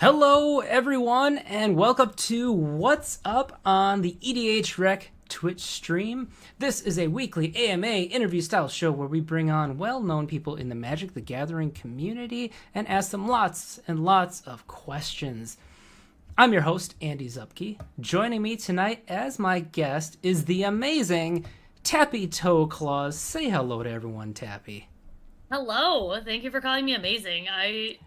Hello, everyone, and welcome to What's Up on the EDH Rec Twitch stream. This is a weekly AMA interview style show where we bring on well-known people in the Magic the Gathering community and ask them lots and lots of questions. I'm your host, Andy Zupke. Joining me tonight as my guest is the amazing Tappy Toe Claws. Say hello to everyone, Tappy. Hello. Thank you for calling me amazing. Okay.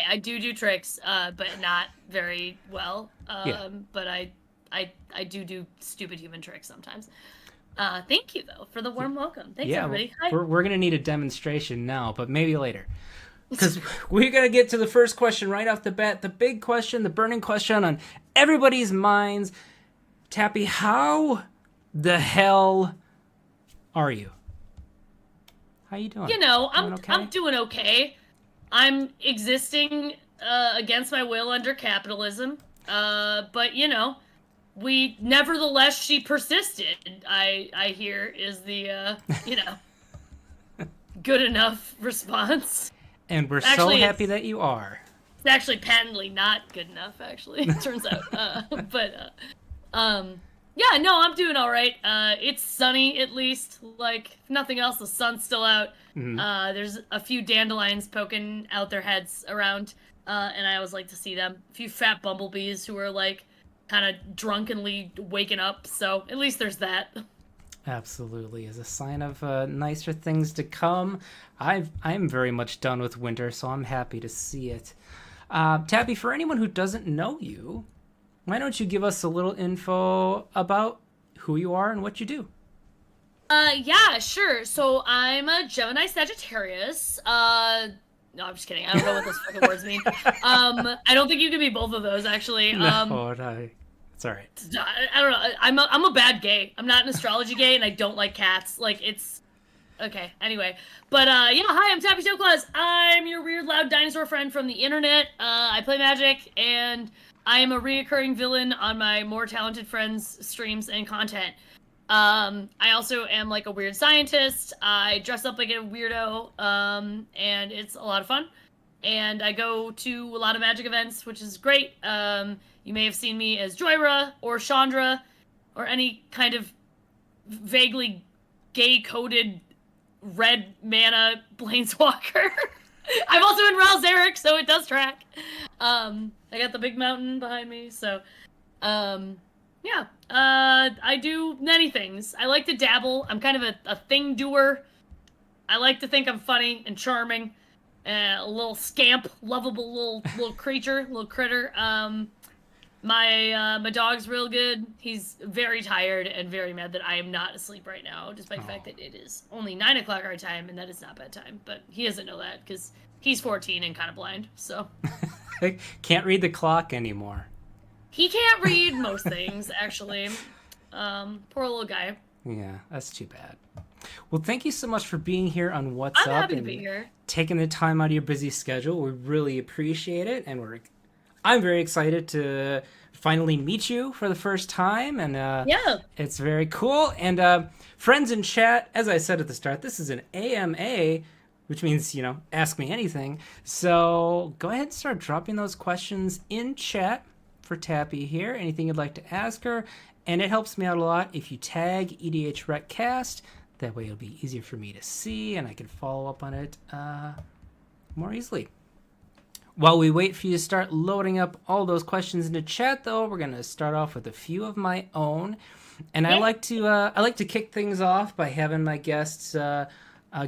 I do tricks, but not very well. Yeah. But I do stupid human tricks sometimes. Thank you though for the warm welcome. Thanks everybody. Hi. We're gonna need a demonstration now, but maybe later. Because we're going to get to the first question right off the bat. The big question, the burning question on everybody's minds. Tappy, how the hell are you? How you doing? I'm doing okay. I'm existing against my will under capitalism. But nevertheless she persisted. I hear is the good enough response. And we're so happy that you are. It's actually patently not good enough, actually, it turns out. Yeah, no, I'm doing all right. It's sunny, at least. Like, if nothing else, the sun's still out. Mm-hmm. There's a few dandelions poking out their heads around, and I always like to see them. A few fat bumblebees who are, like, kind of drunkenly waking up, so at least there's that. Absolutely. As a sign of nicer things to come. I'm very much done with winter, so I'm happy to see it. Tappy, for anyone who doesn't know you, why don't you give us a little info about who you are and what you do? Yeah, sure. So I'm a Gemini Sagittarius. No, I'm just kidding. I don't know what those fucking words mean. I don't think you can be both of those, actually. No, it's all right. I don't know. I'm a bad gay. I'm not an astrology gay, and I don't like cats. Like, it's... Okay, anyway. But, yeah, hi, I'm Tappy Toe Claws. I'm your weird, loud dinosaur friend from the internet. I play Magic, and I am a reoccurring villain on my more talented friends' streams and content. I also am, like, a weird scientist. I dress up like a weirdo, and it's a lot of fun. And I go to a lot of Magic events, which is great. You may have seen me as Joyra or Chandra or any kind of vaguely gay-coded red mana planeswalker. I'm also in Ral Zarek, so it does track. I got the big mountain behind me, so yeah. I do many things. I like to dabble. I'm kind of a thing doer. I like to think I'm funny and charming. A little scamp, lovable little creature, little critter. My dog's real good. He's very tired and very mad that I am not asleep right now, despite the fact that it is only 9 o'clock our time, and that is not bedtime. But he doesn't know that, because he's 14 and kind of blind, so... Can't read the clock anymore. He can't read most things, actually. Poor little guy. Yeah, that's too bad. Well, thank you so much for being here on What's Up. I'm happy to be here. Taking the time out of your busy schedule. We really appreciate it, and I'm very excited to finally meet you for the first time, and yeah, it's very cool. And friends in chat, as I said at the start, this is an AMA, which means, ask me anything. So go ahead and start dropping those questions in chat for Tappy here, anything you'd like to ask her, and it helps me out a lot if you tag EDH Recast. That way it'll be easier for me to see, and I can follow up on it more easily. While we wait for you to start loading up all those questions into chat, though, we're going to start off with a few of my own. And I like to kick things off by having my guests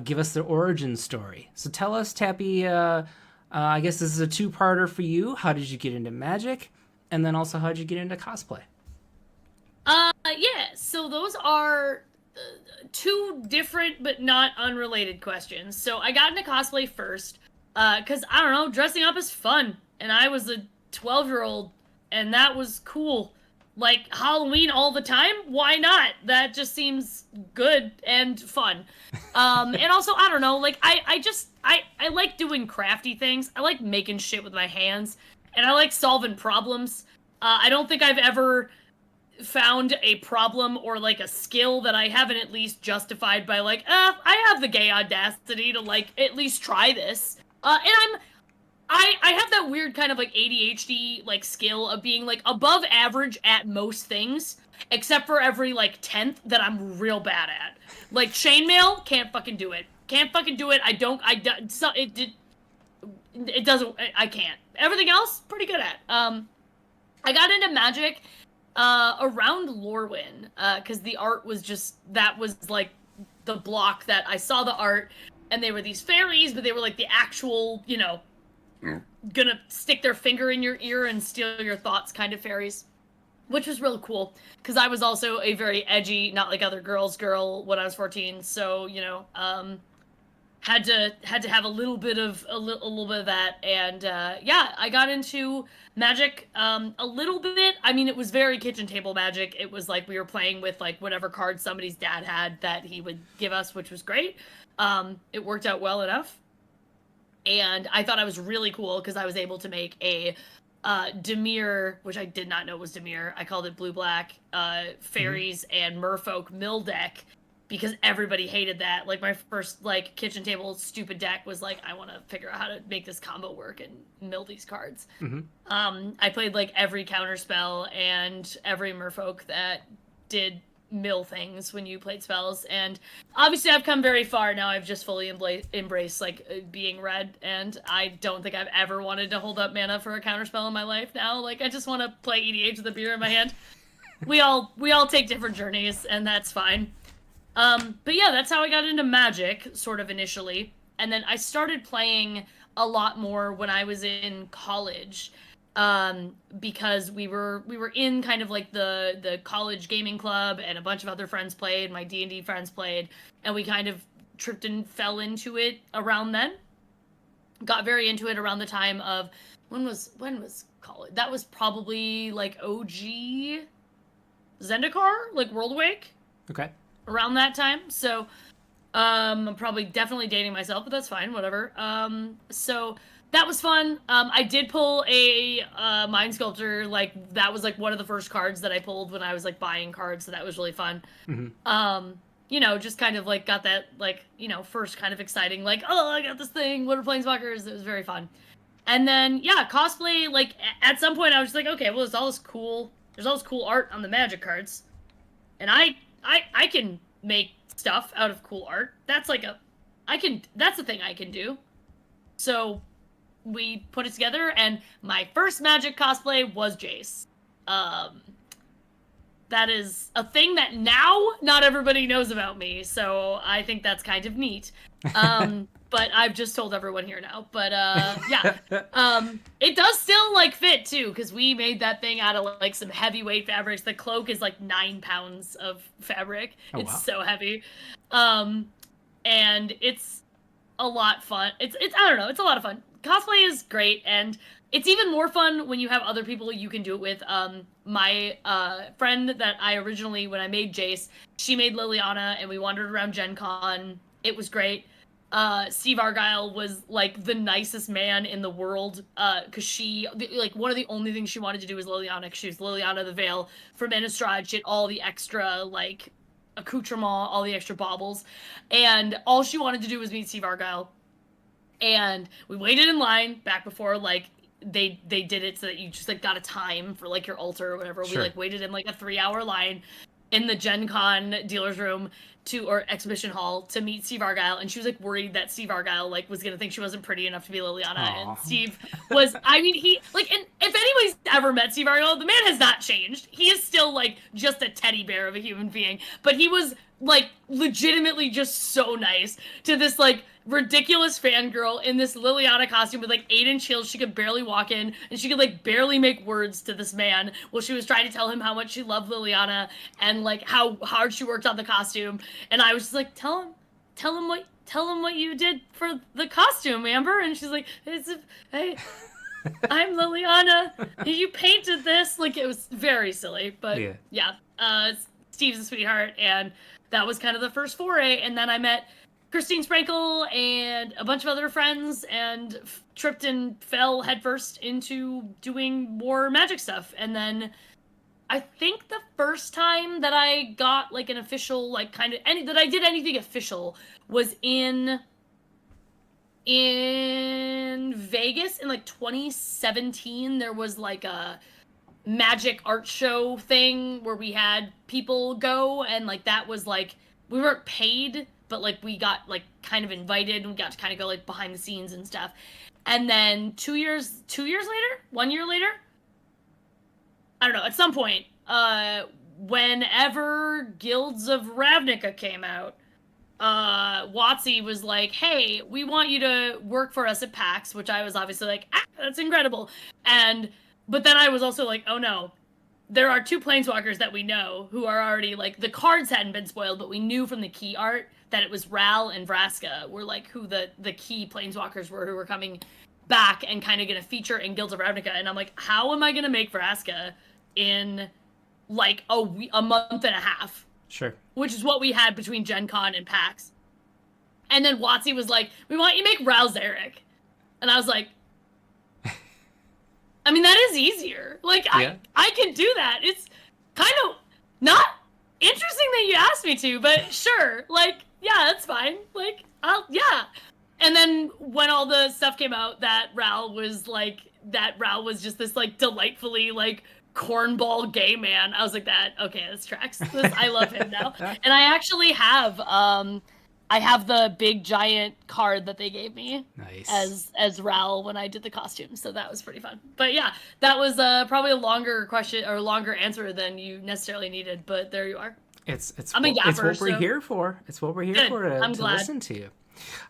give us their origin story. So tell us, Tappy, I guess this is a two-parter for you. How did you get into Magic? And then also, how did you get into cosplay? Yeah, so those are two different but not unrelated questions. So I got into cosplay first. Because, I don't know, dressing up is fun. And I was a 12-year-old, and that was cool. Like, Halloween all the time? Why not? That just seems good and fun. And also, I don't know, like, I like doing crafty things. I like making shit with my hands. And I like solving problems. I don't think I've ever found a problem or, like, a skill that I haven't at least justified by, like, I have the gay audacity to, like, at least try this. And I have that weird kind of like ADHD like skill of being like above average at most things, except for every like 10th that I'm real bad at. Like chainmail, can't fucking do it. Can't fucking do it. It doesn't. I can't. Everything else, pretty good at. I got into Magic around Lorwyn because the art was just that was like the block that I saw the art, and they were these fairies, but they were like the actual, gonna stick their finger in your ear and steal your thoughts kind of fairies, which was real cool because I was also a very edgy, not like other girls girl when I was 14. So had to have a little bit of a little bit of that, and yeah, I got into Magic a little bit. I mean, it was very kitchen table Magic. It was like we were playing with like whatever cards somebody's dad had that he would give us, which was great. It worked out well enough, and I thought I was really cool because I was able to make a Dimir, which I did not know was Dimir. I called it blue black fairies and merfolk mill deck because everybody hated that. Like my first like kitchen table stupid deck was like, I want to figure out how to make this combo work and mill these cards. I played like every counter spell and every merfolk that did mill things when you played spells, and obviously I've come very far now. I've just fully embraced like being red, and I don't think I've ever wanted to hold up mana for a counterspell in my life now. Like I just want to play EDH with a beer in my hand. We all take different journeys, and that's fine. But yeah, that's how I got into Magic, sort of initially, and then I started playing a lot more when I was in college. Because we were in kind of like the college gaming club, and a bunch of other friends played, my D&D friends played, and we kind of tripped and fell into it around then. Got very into it around the time of when was college? That was probably like OG Zendikar, like Worldwake. Okay. Around that time. So I'm probably definitely dating myself, but that's fine, whatever. So that was fun. I did pull a Mind Sculptor. Like that was like one of the first cards that I pulled when I was like buying cards, so that was really fun. Just kind of like got that like first kind of exciting like, oh, I got this thing. What are Planeswalkers? It was very fun. And then yeah, cosplay. Like at some point I was just like, okay, well there's all this cool art on the Magic cards, and I can make stuff out of cool art. That's like that's the thing I can do. So we put it together, and my first Magic cosplay was Jace. That is a thing that now not everybody knows about me, so I think that's kind of neat. But I've just told everyone here now. But yeah, it does still like fit too, because we made that thing out of like some heavyweight fabrics. The cloak is like 9 pounds of fabric. Oh, it's wow. so heavy, and it's a lot fun. It's I don't know. It's a lot of fun. Cosplay is great, and it's even more fun when you have other people you can do it with. My friend that I originally, when I made Jace, she made Liliana, and we wandered around Gen Con. It was great. Steve Argyle was like the nicest man in the world, because she like one of the only things she wanted to do was Liliana, because she was Liliana the Veil from Innistrad. She had all the extra like accoutrement, all the extra baubles, and all she wanted to do was meet Steve Argyle. And we waited in line back before like they did it so that you just like got a time for like your altar or whatever. Sure. We like waited in like a 3-hour line in the Gen Con dealer's room or exhibition hall to meet Steve Argyle, and she was like worried that Steve Argyle like was gonna think she wasn't pretty enough to be Liliana. Aww. And Steve was, I mean, he like, and if anybody's ever met Steve Argyle, the man has not changed. He is still like just a teddy bear of a human being, but he was like legitimately just so nice to this like ridiculous fangirl in this Liliana costume with like 8-inch heels she could barely walk in, and she could like barely make words to this man while she was trying to tell him how much she loved Liliana and like how hard she worked on the costume. And I was just like, tell him what you did for the costume, Amber. And she's like, hey, I'm Liliana, you painted this. Like it was very silly, but yeah. Steve's a sweetheart, and that was kind of the first foray. And then I met Christine Sprankle and a bunch of other friends, and tripped and fell headfirst into doing more Magic stuff. And then I think the first time that I got like an official, like kind of that I did anything official was in Vegas Vegas in like 2017. There was like a magic art show thing where we had people go, and like that was like we weren't paid, but like we got like kind of invited and we got to kind of go like behind the scenes and stuff. And then 2 years later, 1 year later, I don't know, at some point, whenever Guilds of Ravnica came out, WotC was like, hey, we want you to work for us at PAX, which I was obviously like, that's incredible. But then I was also like, oh no, there are two planeswalkers that we know who are already like, the cards hadn't been spoiled, but we knew from the key art that it was Ral and Vraska were like who the key planeswalkers were who were coming back and kind of going to feature in Guilds of Ravnica. And I'm like, how am I going to make Vraska in like a month and a half? Sure. Which is what we had between Gen Con and PAX. And then WotC was like, we want you to make Ral Zarek. And I was like, I mean, that is easier. Like, yeah. I can do that. It's kind of not interesting that you asked me to, but sure. Like, yeah, that's fine. Like, yeah. And then when all the stuff came out that Ral was just this, like, delightfully, like, cornball gay man, I was like, okay, this tracks. I love him now. And I actually have, I have the big giant card that they gave me as Ral when I did the costume, so that was pretty fun. But yeah, that was probably a longer question or longer answer than you necessarily needed, but there you are. It's what we're here for. It's what we're here for to listen to you.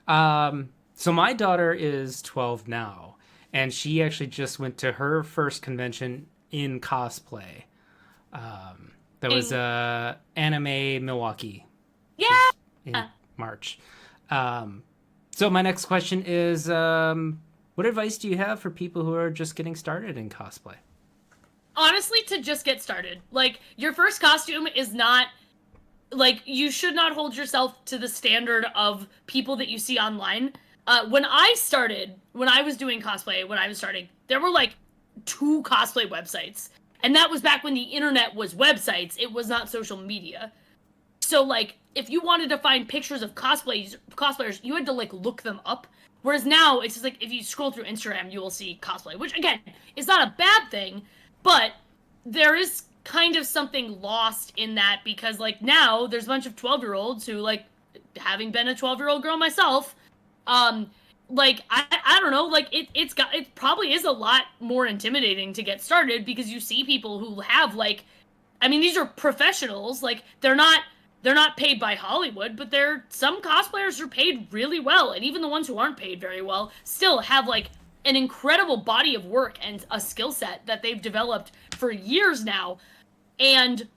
So my daughter is 12 now, and she actually just went to her first convention in cosplay. That was Anime Milwaukee. Yeah. In March. So my next question is, what advice do you have for people who are just getting started in cosplay? Honestly, to just get started. Like, your first costume is not, like, you should not hold yourself to the standard of people that you see online. When I was doing cosplay, when I was starting, there were, like, 2 cosplay websites. And that was back when the internet was websites. It was not social media. So, like, if you wanted to find pictures of cosplayers, you had to, like, look them up. Whereas now, it's just, like, if you scroll through Instagram, you will see cosplay. Which, again, is not a bad thing. But there is kind of something lost in that. Because, like, now, there's a bunch of 12-year-olds who, like, having been a 12-year-old girl myself, like, I don't know, like, it probably is a lot more intimidating to get started. Because you see people who have, like, I mean, these are professionals. Like, they're not paid by Hollywood, but some cosplayers are paid really well, and even the ones who aren't paid very well still have, like, an incredible body of work and a skill set that they've developed for years now. And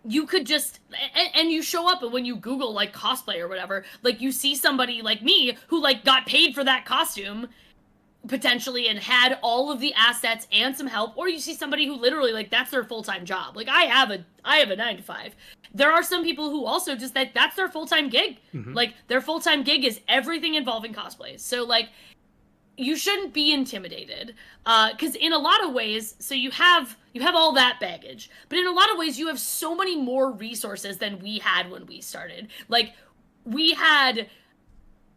you could just, and you show up, and when you Google, like, cosplay or whatever, like, you see somebody like me who, like, got paid for that costume, potentially, and had all of the assets and some help, or you see somebody who literally, like, that's their full-time job. Like, I have a 9-to-5. There are some people who also just, that's their full-time gig. Mm-hmm. Like, their full-time gig is everything involving cosplays. So, like, you shouldn't be intimidated, because in a lot of ways, so you have all that baggage, but in a lot of ways, you have so many more resources than we had when we started. Like, we had,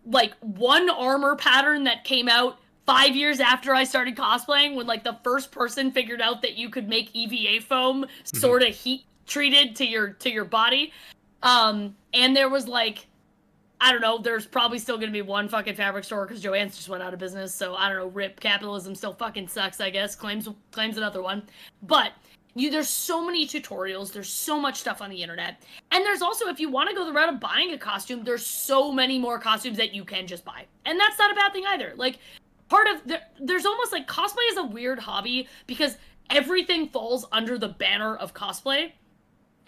like, one armor pattern that came out 5 years after I started cosplaying, when, like, the first person figured out that you could make EVA foam sort of heat treated to your body. And there was, like, I don't know, there's probably still gonna be one fucking fabric store because Joann's just went out of business, so I don't know, rip, capitalism still fucking sucks, I guess. Claims another one. But there's so many tutorials, there's so much stuff on the internet. And there's also, if you want to go the route of buying a costume, there's so many more costumes that you can just buy. And that's not a bad thing either. Like, there's almost, like, cosplay is a weird hobby because everything falls under the banner of cosplay.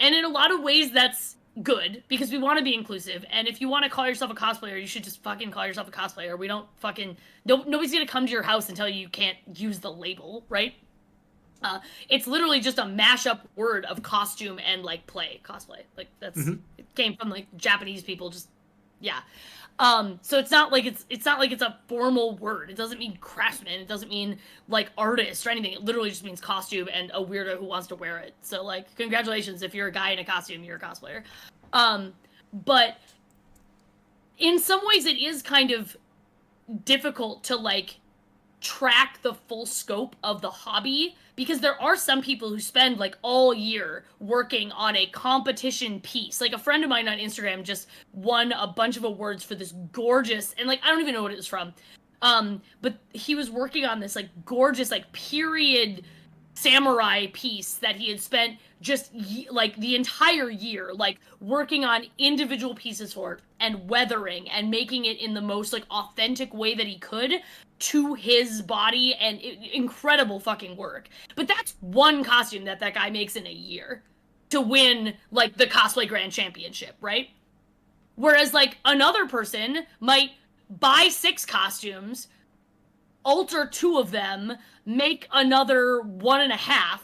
And in a lot of ways, that's good, because we want to be inclusive. And if you want to call yourself a cosplayer, you should just fucking call yourself a cosplayer. We don't fucking... nobody's gonna come to your house and tell you can't use the label, right? It's literally just a mashup word of costume and, like, cosplay. Like, that's... Mm-hmm. It came from, like, Japanese people, just... Yeah. So it's not like it's a formal word. It doesn't mean craftsman. It doesn't mean, like, artist or anything. It literally just means costume and a weirdo who wants to wear it. So, like, congratulations. If you're a guy in a costume, you're a cosplayer. But in some ways it is kind of difficult to, like, track the full scope of the hobby, because there are some people who spend like all year working on a competition piece. Like a friend of mine on Instagram just won a bunch of awards for this gorgeous, and like I don't even know what it was from. But he was working on this like gorgeous like period samurai piece that he had spent just like the entire year like working on individual pieces for it and weathering and making it in the most like authentic way that he could to his body, and incredible fucking work. But that's one costume that that guy makes in a year to win like the cosplay grand championship, right? Whereas like another person might buy 6 costumes, alter 2 of them, make another 1.5,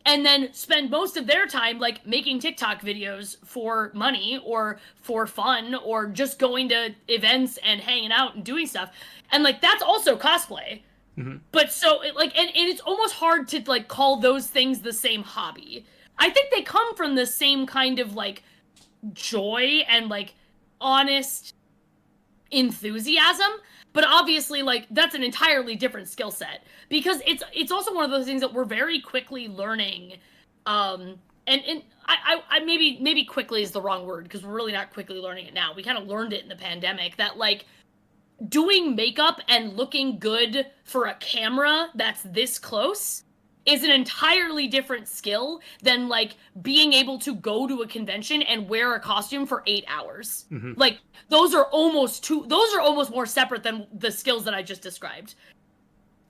and then spend most of their time like making TikTok videos for money or for fun or just going to events and hanging out and doing stuff. And like that's also cosplay. Mm-hmm. But so it, like and it's almost hard to like call those things the same hobby. I think they come from the same kind of like joy and like honest enthusiasm, but obviously like that's an entirely different skill set, because it's also one of those things that we're very quickly learning, and I maybe quickly is the wrong word, because we're really not quickly learning it now. We kind of learned it in the pandemic that like doing makeup and looking good for a camera that's this close is an entirely different skill than like being able to go to a convention and wear a costume for 8 hours. Mm-hmm. Like those are almost more separate than the skills that I just described.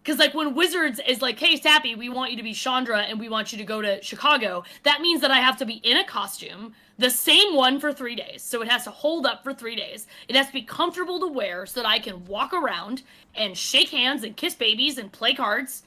Because like when Wizards is like, hey Tappy, we want you to be Chandra and we want you to go to Chicago, that means that I have to be in a costume, the same one for 3 days. So it has to hold up for 3 days. It has to be comfortable to wear so that I can walk around and shake hands and kiss babies and play cards.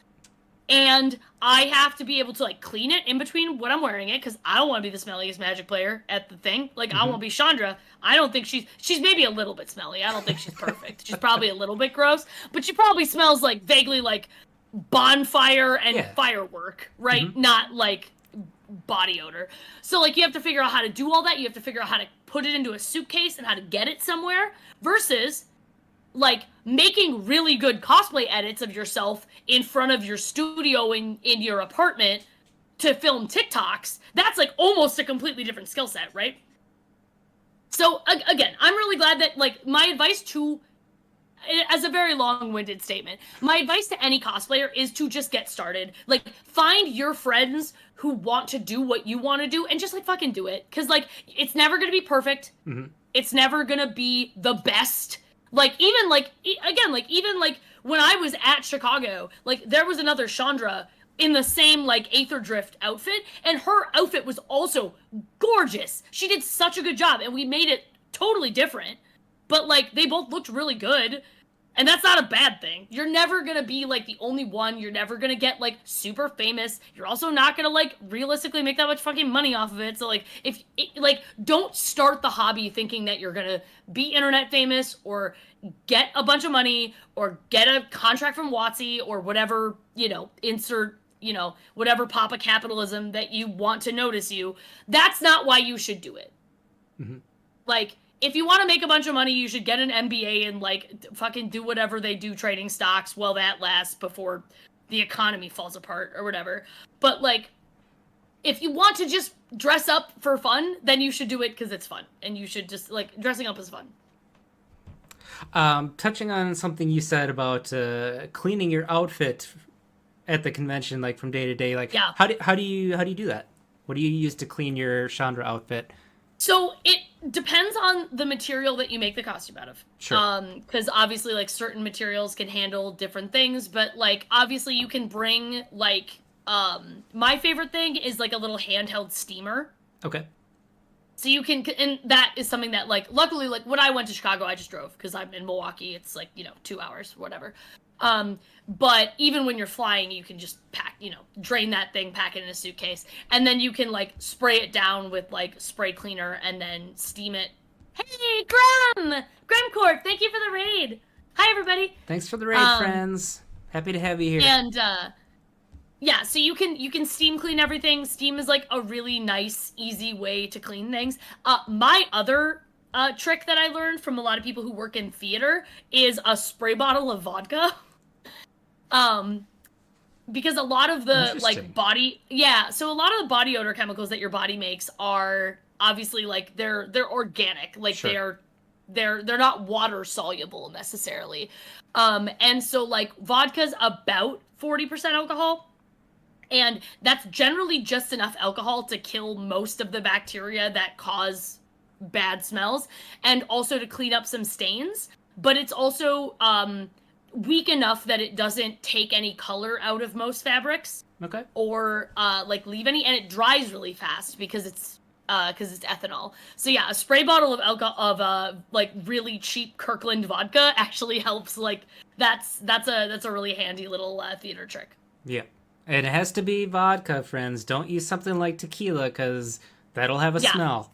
And I have to be able to like clean it in between when I'm wearing it, because I don't want to be the smelliest Magic player at the thing. Like I won't be Chandra. I don't think she's maybe a little bit smelly. I don't think she's perfect. She's probably a little bit gross, but she probably smells like vaguely like bonfire and firework, right? Mm-hmm. Not like body odor. So like you have to figure out how to do all that. You have to figure out how to put it into a suitcase and how to get it somewhere, versus like making really good cosplay edits of yourself in front of your studio in your apartment to film TikToks. That's like almost a completely different skill set, right? So again, I'm really glad that like my advice to, as a very long-winded statement, my advice to any cosplayer is to just get started. Like find your friends who want to do what you want to do and just like fucking do it. Cause like it's never gonna be perfect. Mm-hmm. It's never gonna be the best. Like, even, like, again, like, even, like, when I was at Chicago, like, there was another Chandra in the same, like, Aether Drift outfit, and her outfit was also gorgeous. She did such a good job, and we made it totally different, but, like, they both looked really good, and that's not a bad thing. You're never gonna be, like, the only one. You're never gonna get, like, super famous. You're also not gonna, like, realistically make that much fucking money off of it. So, like, don't start the hobby thinking that you're gonna be internet famous or get a bunch of money or get a contract from WotC or whatever, you know, insert, you know, whatever papa capitalism that you want to notice you. That's not why you should do it. Mm-hmm. Like, if you want to make a bunch of money, you should get an MBA and, like, fucking do whatever they do trading stocks while that lasts before the economy falls apart or whatever. But, like, if you want to just dress up for fun, then you should do it because it's fun. And you should just, like, dressing up is fun. Touching on something you said about cleaning your outfit at the convention, like, from day to day, like, yeah. How do you do that? What do you use to clean your Chandra outfit? So it depends on the material that you make the costume out of. Sure. Because obviously, like, certain materials can handle different things, but, like, obviously you can bring, like, my favorite thing is, like, a little handheld steamer. Okay. So you can, and that is something that, like, luckily, like, when I went to Chicago, I just drove, because I'm in Milwaukee. It's, like, you know, 2 hours, whatever. But even when you're flying, you can just pack, you know, drain that thing, pack it in a suitcase, and then you can, like, spray it down with, like, spray cleaner and then steam it. Hey, Graham Court, thank you for the raid. Hi, everybody. Thanks for the raid, friends. Happy to have you here. And, yeah, so you can steam clean everything. Steam is, like, a really nice, easy way to clean things. My other trick that I learned from a lot of people who work in theater is a spray bottle of vodka. Um, because a lot of the like Interesting. body, yeah, so a lot of the body odor chemicals that your body makes are obviously like they're organic, like Sure. they're not water soluble necessarily. And so like vodka's about 40% alcohol. And that's generally just enough alcohol to kill most of the bacteria that cause bad smells and also to clean up some stains. But it's also weak enough that it doesn't take any color out of most fabrics Okay. or like leave any, and it dries really fast because it's ethanol. So yeah, a spray bottle of alcohol of like really cheap Kirkland vodka actually helps. Like that's a really handy little theater trick. Yeah. And it has to be vodka, friends. Don't use something like tequila because that'll have a Yeah, smell.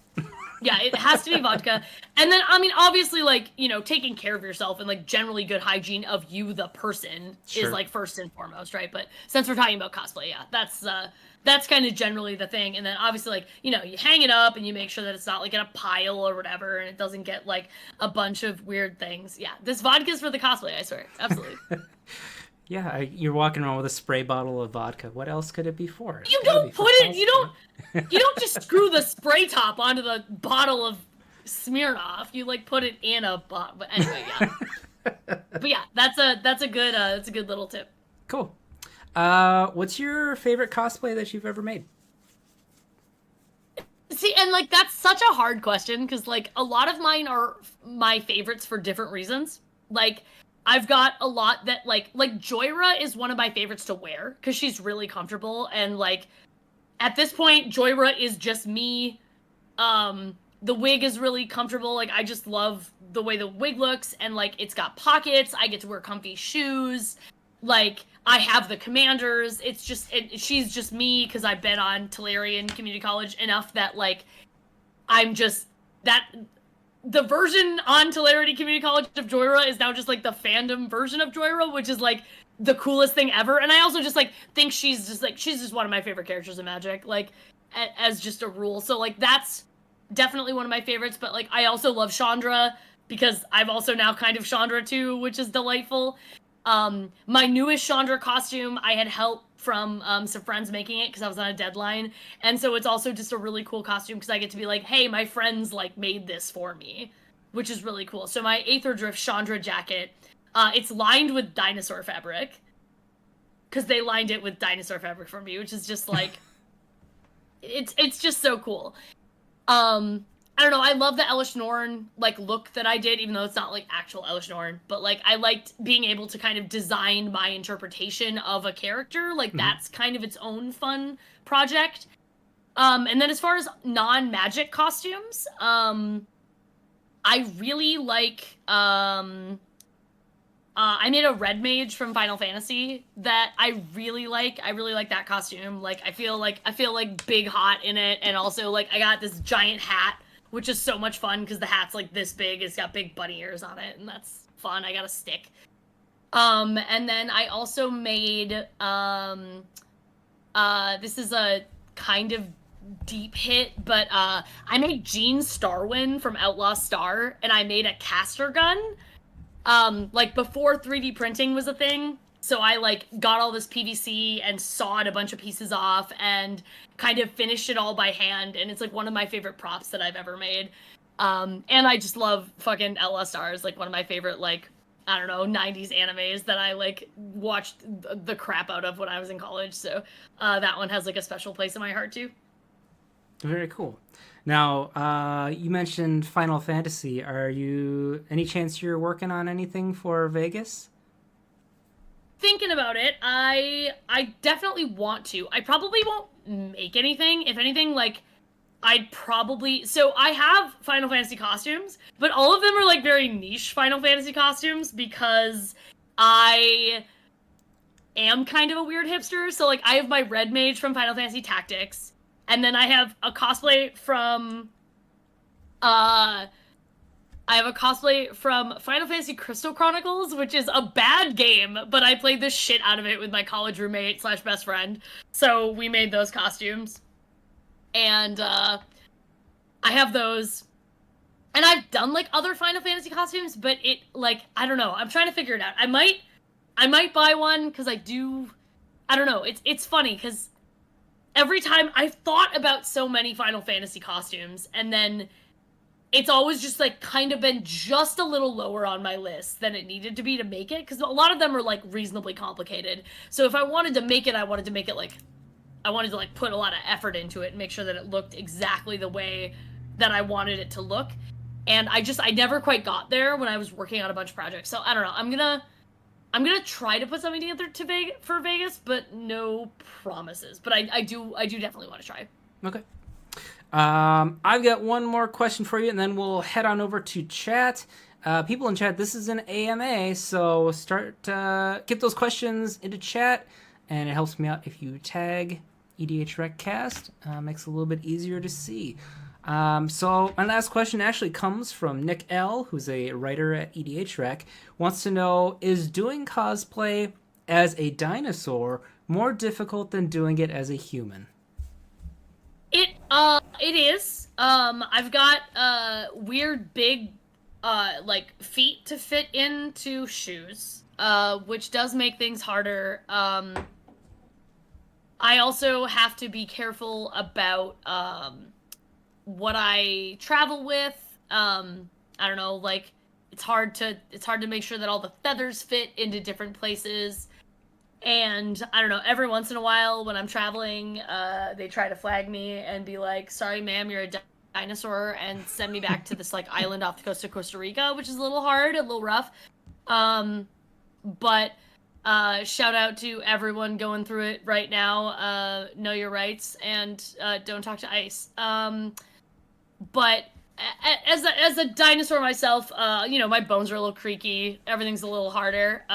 yeah, it has to be vodka. And then I mean obviously like, taking care of yourself and like generally good hygiene of you the person is Sure. like first and foremost, right? But since we're talking about cosplay, yeah, that's kind of generally the thing. And then obviously like, you hang it up and you make sure that it's not like in a pile or whatever and it doesn't get like a bunch of weird things. Yeah, this vodka's for the cosplay, I swear. Absolutely. Yeah, you're walking around with a spray bottle of vodka. What else could it be for? It's You got to be don't for put it, cosplay. you don't just screw the spray top onto the bottle of Smirnoff. You like put it in a bottle. But anyway, yeah. But yeah, that's a good little tip. Cool. What's your favorite cosplay that you've ever made? See, and like that's such a hard question because like a lot of mine are my favorites for different reasons. Like I've got a lot that like Joyra is one of my favorites to wear because she's really comfortable and like at this point Joyra is just me. The wig is really comfortable. Like I just love the way the wig looks and like it's got pockets. I get to wear comfy shoes. Like I have the commanders. She's just me because I've been on Tolarian Community College enough that like I'm just that the version on Tulare Community College of Joyra is now just like the fandom version of Joyra, which is like the coolest thing ever. And I also just like think she's just one of my favorite characters in Magic, like as just a rule. So like that's definitely one of my favorites. But like I also love Chandra because I've also now kind of Chandra too, which is delightful. My newest Chandra costume, I had help from some friends making it because I was on a deadline, and so it's also just a really cool costume because I get to be like, hey, my friends like made this for me, which is really cool. So my Aether Drift Chandra jacket, it's lined with dinosaur fabric because they lined it with dinosaur fabric for me, which is just like, it's just so cool. I don't know. I love the Elish Norn like look that I did, even though it's not like actual Elish Norn. But like I liked being able to kind of design my interpretation of a character. Like Hmm. that's kind of its own fun project. And then as far as non-magic costumes, I really like I made a red mage from Final Fantasy that I really like. I really like that costume. Like I feel like big hot in it, and also like I got this giant hat, which is so much fun because the hat's like this big. It's got big bunny ears on it, and that's fun. I got a stick. And then I also made this is a kind of deep hit, but I made Jean Starwin from Outlaw Star, and I made a caster gun like before 3D printing was a thing. So I like got all this PVC and sawed a bunch of pieces off and kind of finished it all by hand, and it's like one of my favorite props that I've ever made. And I just love fucking LSRs, like one of my favorite like I don't know 90s animes that I like watched the crap out of when I was in college. So that one has like a special place in my heart too. Very cool. Now, you mentioned Final Fantasy. Are you any chance you're working on anything for Vegas? Thinking about it, I definitely want to. I probably won't make anything. If anything, like I'd probably so I have Final Fantasy costumes, but all of them are like very niche Final Fantasy costumes because I am kind of a weird hipster. So like I have my red mage from Final Fantasy Tactics, and then I have a cosplay from uh I have a cosplay from Final Fantasy Crystal Chronicles, which is a bad game, but I played the shit out of it with my college roommate slash best friend. So we made those costumes. And I have those. And I've done like other Final Fantasy costumes, but it like I don't know. I'm trying to figure it out. I might buy one because I do. I don't know. It's funny because every time I've thought about so many Final Fantasy costumes, and then it's always just like kind of been just a little lower on my list than it needed to be to make it, because a lot of them are like reasonably complicated. So if I wanted to make it, I wanted to make it like I wanted to like put a lot of effort into it and make sure that it looked exactly the way that I wanted it to look. And I never quite got there when I was working on a bunch of projects. So I don't know. I'm gonna try to put something together for Vegas, but no promises. But I do definitely want to try. Okay. I've got one more question for you, and then we'll head on over to chat. People in chat, this is an AMA, so start get those questions into chat, and it helps me out if you tag EDH Recast. Makes it a little bit easier to see. So my last question actually comes from Nick L., who's a writer at EDH Rec. Wants to know, is doing cosplay as a dinosaur more difficult than doing it as a human? It is. I've got weird big like feet to fit into shoes, which does make things harder. I also have to be careful about what I travel with. I don't know, like it's hard to make sure that all the feathers fit into different places. And I don't know, every once in a while when I'm traveling, they try to flag me and be like, "Sorry, ma'am, you're a dinosaur," and send me back to this like island off the coast of Costa Rica, which is a little hard, a little rough. But shout out to everyone going through it right now. Know your rights and don't talk to ICE. But as a dinosaur myself, you know, my bones are a little creaky. Everything's a little harder.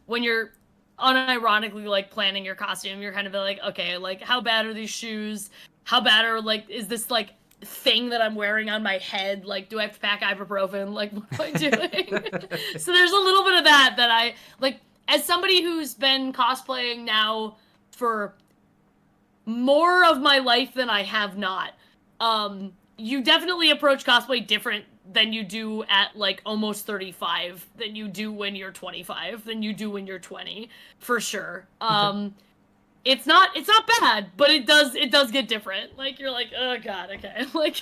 When you're unironically like planning your costume, you're kind of like, okay, like how bad are these shoes? How bad are like is this like thing that I'm wearing on my head? Like, do I have to pack ibuprofen? Like, what am I doing? So there's a little bit of that I like. As somebody who's been cosplaying now for more of my life than I have not, you definitely approach cosplay different than you do at like almost 35, than you do when you're 25, than you do when you're 20, for sure. Okay. It's not bad, but it does get different. Like you're like, oh god, okay. Like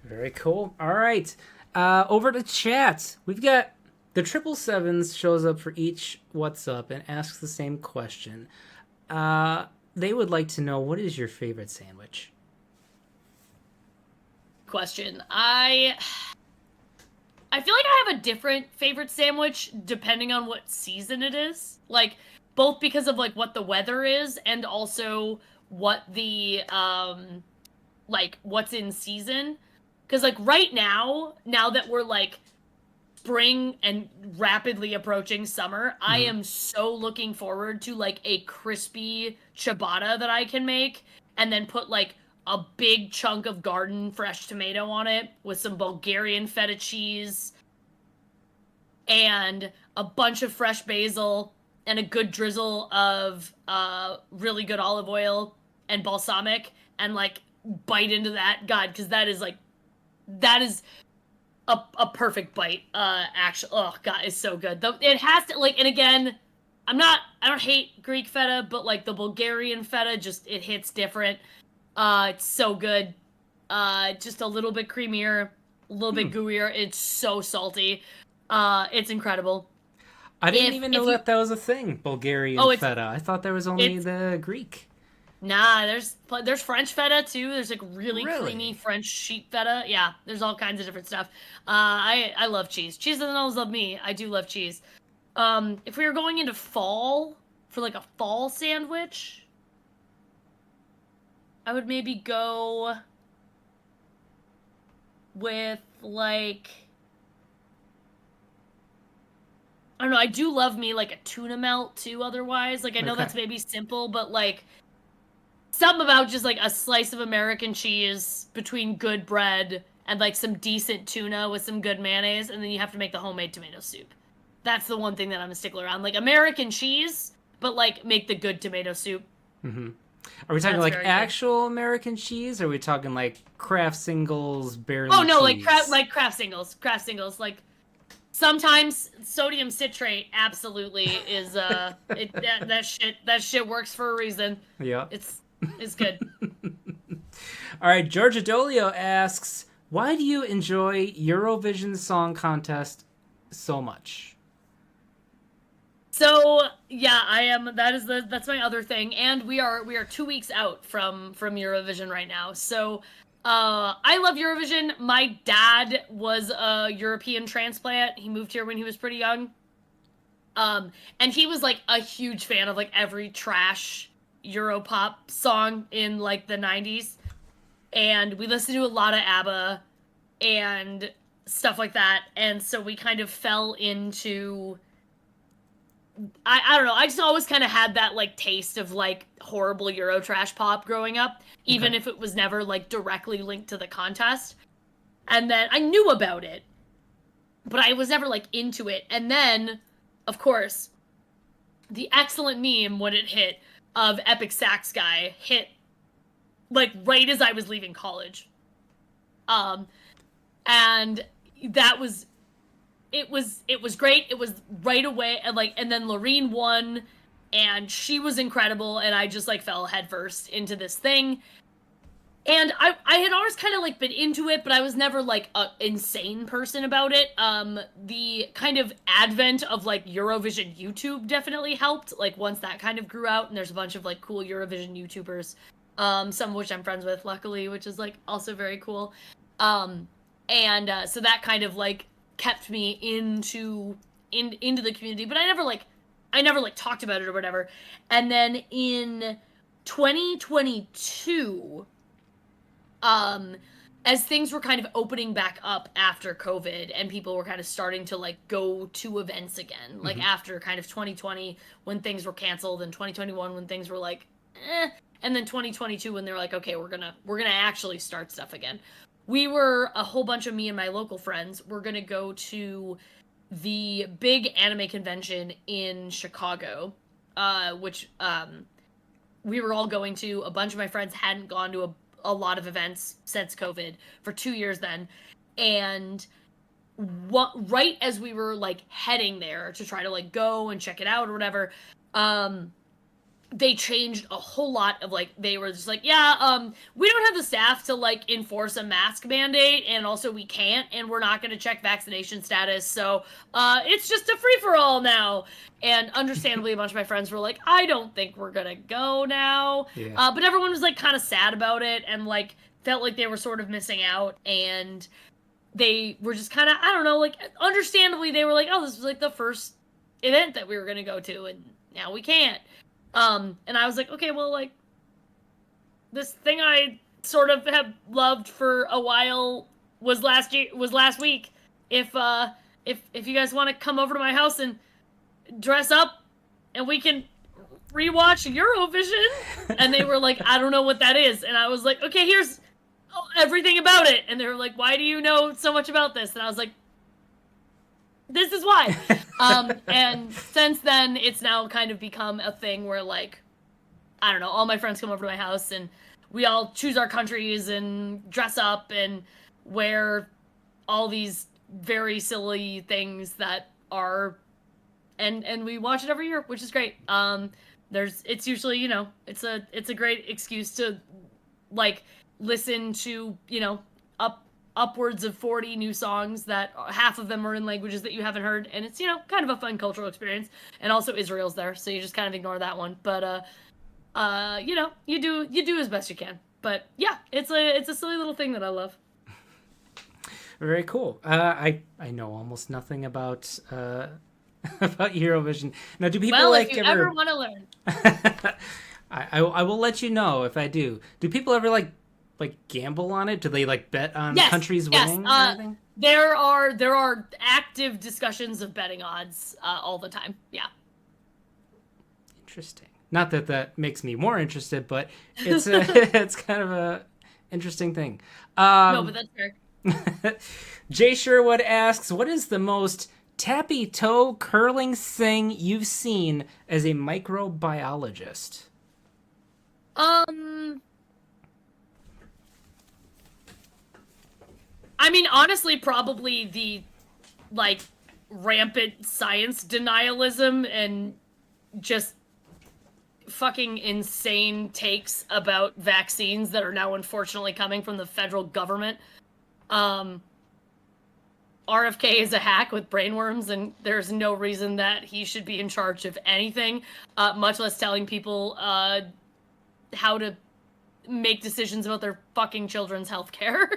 Very cool. All right. Over to chat. We've got the 777s shows up for each What's Up and asks the same question. They would like to know, what is your favorite sandwich? Question. I feel like I have a different favorite sandwich depending on what season it is. Like, both because of like what the weather is and also what the like what's in season. Because like right now that we're like spring and rapidly approaching summer, I am so looking forward to like a crispy ciabatta that I can make and then put like a big chunk of garden fresh tomato on it with some Bulgarian feta cheese and a bunch of fresh basil and a good drizzle of really good olive oil and balsamic, and like bite into that. God, because that is a perfect bite. Actually, oh god, it's so good. It has to like, and again, I don't hate Greek feta, but like the Bulgarian feta just it hits different. It's so good. Just a little bit creamier, a little bit gooier. It's so salty. It's incredible. I didn't even know that was a thing, Bulgarian feta. I thought there was only the Greek. Nah, there's French feta too. There's like really creamy French sheep feta. Yeah, there's all kinds of different stuff. I love cheese. Cheese doesn't always love me. I do love cheese. If we were going into fall for like a fall sandwich, I would maybe go with like, I don't know, I do love me like a tuna melt too otherwise. Like I know that's maybe simple, but like something about just like a slice of American cheese between good bread and like some decent tuna with some good mayonnaise, and then you have to make the homemade tomato soup. That's the one thing that I'm a stickler on. Like American cheese, but like make the good tomato soup. Mm-hmm. Are we talking like actual good American cheese? Or are we talking like Kraft Singles, barely? Oh no, cheese? like Kraft Singles, like Sometimes sodium citrate absolutely is that shit works for a reason. Yeah. It's good. All right, Georgia Dolio asks, why do you enjoy Eurovision Song Contest so much? So yeah, I am. That's my other thing, and we are 2 weeks out from Eurovision right now. So I love Eurovision. My dad was a European transplant. He moved here when he was pretty young. And he was like a huge fan of like every trash Europop song in like the 90s. And we listened to a lot of ABBA and stuff like that. And so we kind of fell into I don't know. I just always kind of had that like taste of like horrible Euro trash pop growing up, even Okay. if it was never like directly linked to the contest. And then I knew about it, but I was never like into it. And then, of course, the excellent meme when it hit of Epic Sax Guy hit like right as I was leaving college. Um, and that was it was great. It was right away, and then Lorene won, and she was incredible, and I just like fell headfirst into this thing. And I had always kind of like been into it, but I was never like a insane person about it. The kind of advent of like Eurovision YouTube definitely helped. Like once that kind of grew out, and there's a bunch of like cool Eurovision YouTubers, some of which I'm friends with, luckily, which is like also very cool. Um, and so that kind of like kept me into the community, but I never like talked about it or whatever. And then in 2022, um as things were kind of opening back up after COVID and people were kind of starting to like go to events again, like after kind of 2020 when things were canceled, and 2021 when things were like and then 2022 when they were like, okay, we're gonna actually start stuff again. We were a whole bunch of me and my local friends. We're gonna go to the big anime convention in Chicago, which we were all going to. A bunch of my friends hadn't gone to a lot of events since COVID for 2 years then. And right as we were like heading there to try to like go and check it out or whatever, they changed a whole lot of like, they were just like, yeah, we don't have the staff to like enforce a mask mandate, and also we can't, and we're not going to check vaccination status, so it's just a free-for-all now. And understandably, a bunch of my friends were like, I don't think we're gonna go now. Yeah. But everyone was like kind of sad about it and like felt like they were sort of missing out, and they were just kind of, I don't know, like understandably they were like, oh, this was like the first event that we were gonna go to, and now we can't. And I was like, okay, well, like, this thing I sort of have loved for a while was last week. If you guys want to come over to my house and dress up, and we can rewatch Eurovision. And they were like, I don't know what that is. And I was like, okay, here's everything about it. And they were like, why do you know so much about this? And I was like, this is why. And since then, it's now kind of become a thing where, like, I don't know, all my friends come over to my house and we all choose our countries and dress up and wear all these very silly things that are, and we watch it every year, which is great. It's usually, it's a great excuse to like listen to, upwards of 40 new songs that half of them are in languages that you haven't heard, and it's kind of a fun cultural experience. And also Israel's there, so you just kind of ignore that one, but you do as best you can. But yeah, it's a silly little thing that I love. Very cool. I know almost nothing about about Eurovision. Now, do people If you ever want to learn, I will let you know if I do. Do people ever like gamble on it? Do they like bet on countries winning or anything? There are active discussions of betting odds all the time. Yeah. Interesting. Not that makes me more interested, but it's it's kind of a interesting thing. No, but that's fair. Jay Sherwood asks, what is the most tappy toe curling thing you've seen as a microbiologist? I mean, honestly, probably the, like, rampant science denialism and just fucking insane takes about vaccines that are now unfortunately coming from the federal government. RFK is a hack with brainworms, and there's no reason that he should be in charge of anything, much less telling people how to make decisions about their fucking children's health care.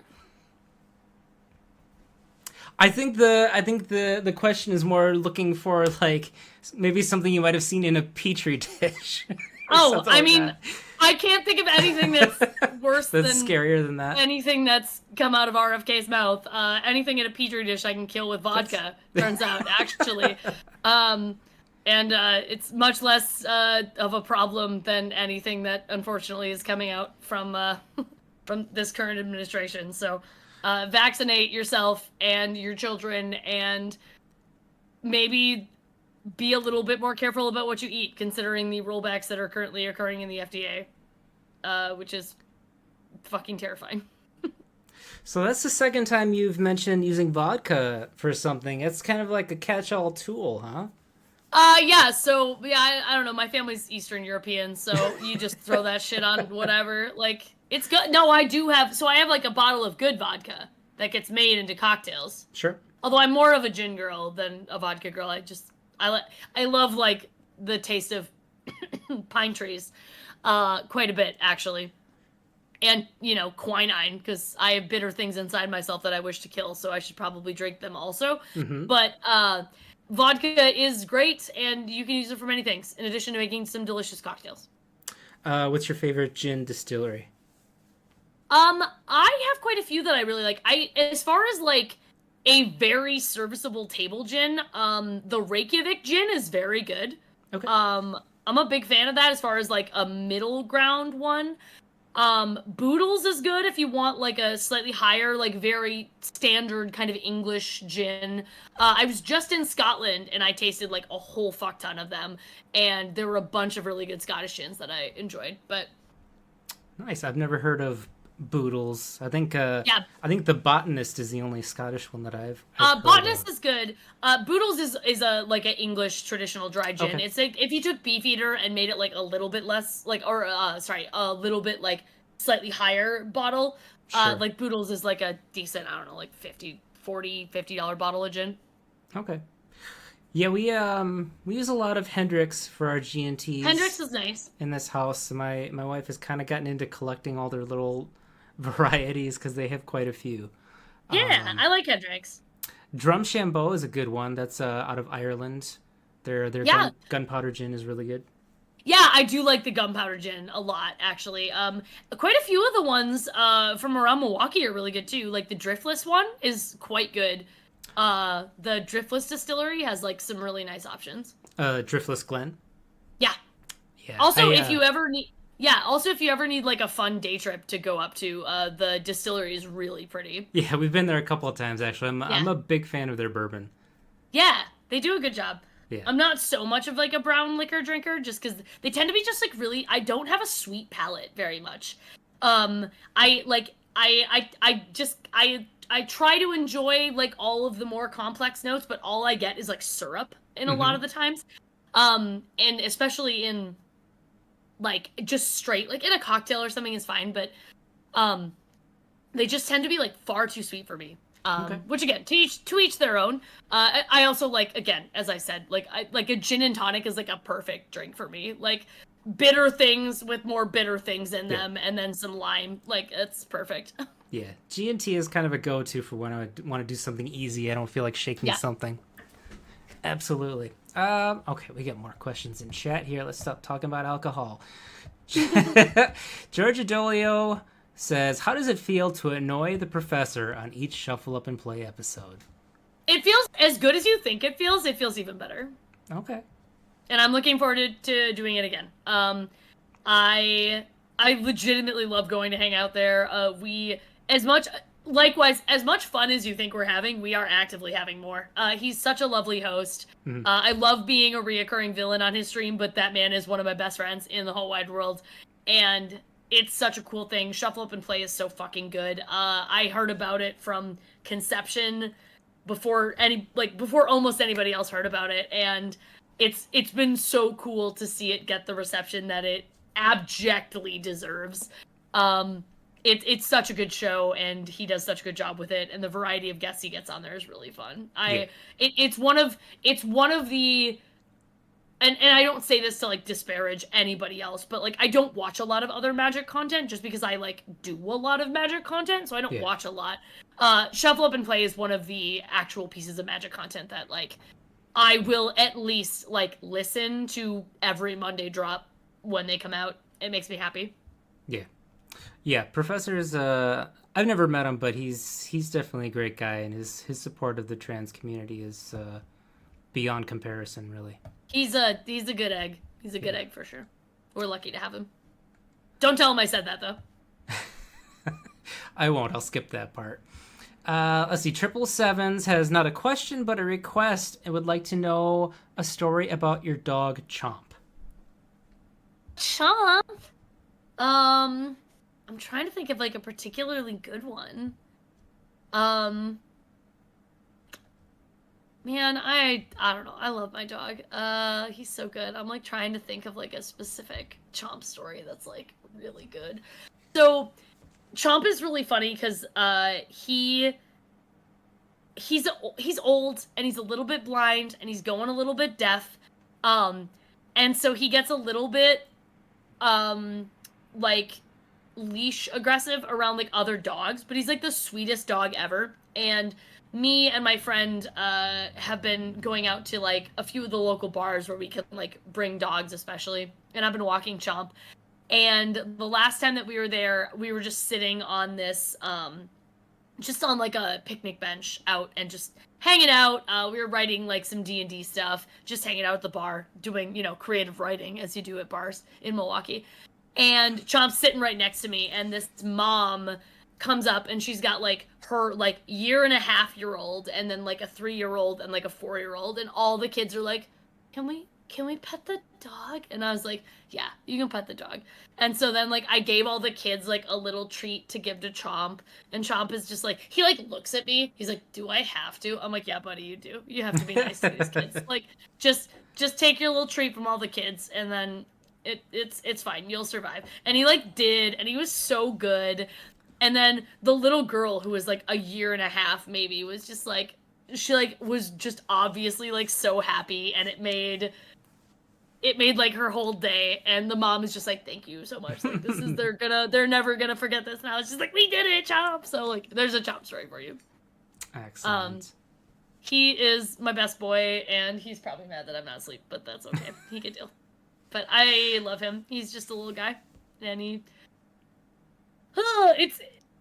I think the question is more looking for like maybe something you might have seen in a petri dish. Oh, I mean, I can't think of anything that's worse that's than scarier than that. anything that's come out of RFK's mouth. Anything in a petri dish I can kill with vodka. Turns out, actually, and it's much less of a problem than anything that unfortunately is coming out from from this current administration. So, vaccinate yourself and your children, and maybe be a little bit more careful about what you eat, considering the rollbacks that are currently occurring in the FDA, which is fucking terrifying. So that's the second time you've mentioned using vodka for something. It's kind of like a catch-all tool, huh? Yeah, so, yeah, I don't know, my family's Eastern European, so you just throw that shit on whatever, like, it's good. No, I have, like, a bottle of good vodka that gets made into cocktails. Sure. Although I'm more of a gin girl than a vodka girl, I love, like, the taste of pine trees, quite a bit, actually. And, quinine, because I have bitter things inside myself that I wish to kill, so I should probably drink them also. Mm-hmm. But, vodka is great, and you can use it for many things, in addition to making some delicious cocktails. What's your favorite gin distillery? I have quite a few that I really like. As far as, like, a very serviceable table gin, the Reykjavik gin is very good. Okay. I'm a big fan of that as far as, like, a middle ground one. Boodles is good if you want, like, a slightly higher, like, very standard kind of English gin. I was just in Scotland, and I tasted, like, a whole fuck ton of them, and there were a bunch of really good Scottish gins that I enjoyed, but... Nice. I've never heard of Boodles. I think Yeah. I think the Botanist is the only Scottish one that I've heard Botanist of. is good. Boodles is a like an English traditional dry gin. Okay. It's like if you took Beefeater and made it like a little bit less like a little bit like slightly higher bottle. Sure. Like Boodles is like a decent, I don't know, like $50 bottle of gin. Okay. Yeah, we use a lot of Hendrix for our G&Ts. Hendrix is nice. In this house. My wife has kind of gotten into collecting all their little varieties because they have quite a few. Yeah, I like Hendrix. Drumshambo is a good one. That's out of Ireland. Their gunpowder gin is really good. Yeah, I do like the gunpowder gin a lot, actually. Quite a few of the ones from around Milwaukee are really good too. Like the Driftless one is quite good. The Driftless distillery has like some really nice options. Driftless Glen. Yeah. Yeah. Also, if you ever need like a fun day trip to go up to, the distillery is really pretty. Yeah, we've been there a couple of times actually. I'm a big fan of their bourbon. Yeah, they do a good job. Yeah. I'm not so much of like a brown liquor drinker just because they tend to be just like really. I don't have a sweet palate very much. I try to enjoy like all of the more complex notes, but all I get is like syrup in a lot of the times. And especially in like just straight like in a cocktail or something is fine, but they just tend to be like far too sweet for me. Which again, to each their own. I also like, again, as I said, like a gin and tonic is like a perfect drink for me. Like bitter things with more bitter things in them, and then some lime. Like it's perfect. Yeah, G&T is kind of a go-to for when I want to do something easy. I don't feel like shaking something. Absolutely. Okay, we get more questions in chat here. Let's stop talking about alcohol. Georgia Dolio says, how does it feel to annoy the professor on each Shuffle Up and Play episode? It feels as good as you think it feels. It feels even better. Okay. And I'm looking forward to doing it again. I legitimately love going to hang out there. As much fun as you think we're having, we are actively having more. He's such a lovely host. Mm-hmm. I love being a reoccurring villain on his stream, but that man is one of my best friends in the whole wide world. And it's such a cool thing. Shuffle Up and Play is so fucking good. I heard about it from conception before almost anybody else heard about it, and it's been so cool to see it get the reception that it abjectly deserves. It's such a good show, and he does such a good job with it, and the variety of guests he gets on there is really fun. Yeah. It's one of the, and I don't say this to like disparage anybody else, but like I don't watch a lot of other Magic content just because I like do a lot of Magic content, so I don't Yeah. watch a lot. Shuffle Up and Play is one of the actual pieces of Magic content that like I will at least like listen to every Monday drop when they come out. It makes me happy. Yeah. Yeah, Professor's I've never met him, but he's definitely a great guy, and his support of the trans community is beyond comparison, really. He's a good egg. He's a good egg for sure. We're lucky to have him. Don't tell him I said that though. I won't. I'll skip that part. Let's see. Triple Sevens has not a question but a request and would like to know a story about your dog Chomp. Chomp. I'm trying to think of like a particularly good one. Man, I don't know. I love my dog. He's so good. I'm like trying to think of like a specific Chomp story that's like really good. So, Chomp is really funny because he's old and he's a little bit blind and he's going a little bit deaf. And so he gets a little bit like leash aggressive around like other dogs, but he's like the sweetest dog ever. And me and my friend have been going out to like a few of the local bars where we can like bring dogs, especially, and I've been walking Chomp. And the last time that we were there, we were just sitting on this just on like a picnic bench out and just hanging out. We were writing like some D&D stuff, just hanging out at the bar, doing, you know, creative writing as you do at bars in Milwaukee. And Chomp's sitting right next to me, and this mom comes up and she's got like her like 1.5-year-old and then like a 3-year-old and like a 4-year-old, and all the kids are like, can we pet the dog? And I was like, yeah, you can pet the dog. And so then like I gave all the kids like a little treat to give to Chomp, and Chomp is just like, he like looks at me, he's like, do I have to? I'm like, yeah, buddy, you do. You have to be nice to these kids. Like just take your little treat from all the kids, and then it's fine, you'll survive. And he like did, and he was so good. And then the little girl, who was like 1.5 years maybe, was just like, she like was just obviously like so happy, and it made like her whole day. And the mom is just like, thank you so much, like this is they're never gonna forget this now. It's just like, we did it, Chomp. So like there's a Chomp story for you. Excellent. He is my best boy, and he's probably mad that I'm not asleep, but that's okay. He can deal. But I love him. He's just a little guy, and he it's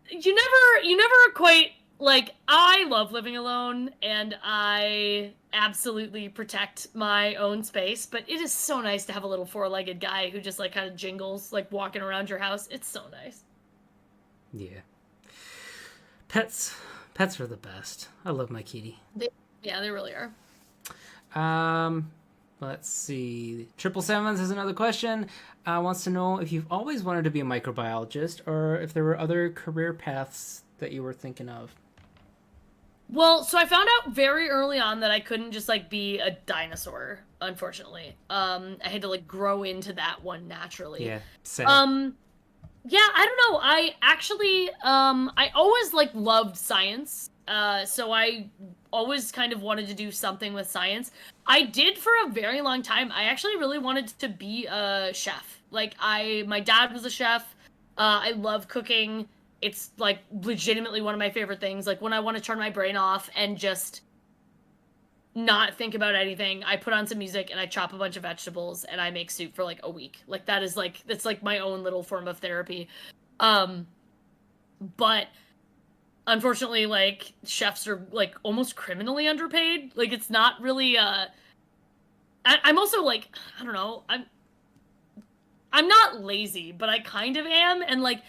you never quite like, I love living alone, and I absolutely protect my own space, but it is so nice to have a little 4-legged guy who just like kind of jingles like walking around your house. It's so nice. Yeah. Pets are the best. I love my kitty. They really are. Let's see. Triple Sevens has another question. Wants to know if you've always wanted to be a microbiologist, or if there were other career paths that you were thinking of. Well, so I found out very early on that I couldn't just like be a dinosaur, unfortunately. I had to like grow into that one naturally. Yeah. Sad. Yeah, I don't know. I actually I always like loved science. So I always kind of wanted to do something with science. I did for a very long time. I actually really wanted to be a chef. Like my dad was a chef. I love cooking. It's like legitimately one of my favorite things. Like when I want to turn my brain off and just not think about anything, I put on some music and I chop a bunch of vegetables and I make soup for like a week. Like that's like my own little form of therapy. But unfortunately, like chefs are like almost criminally underpaid. Like it's not really I'm also like, I don't know, I'm not lazy, but I kind of am, and like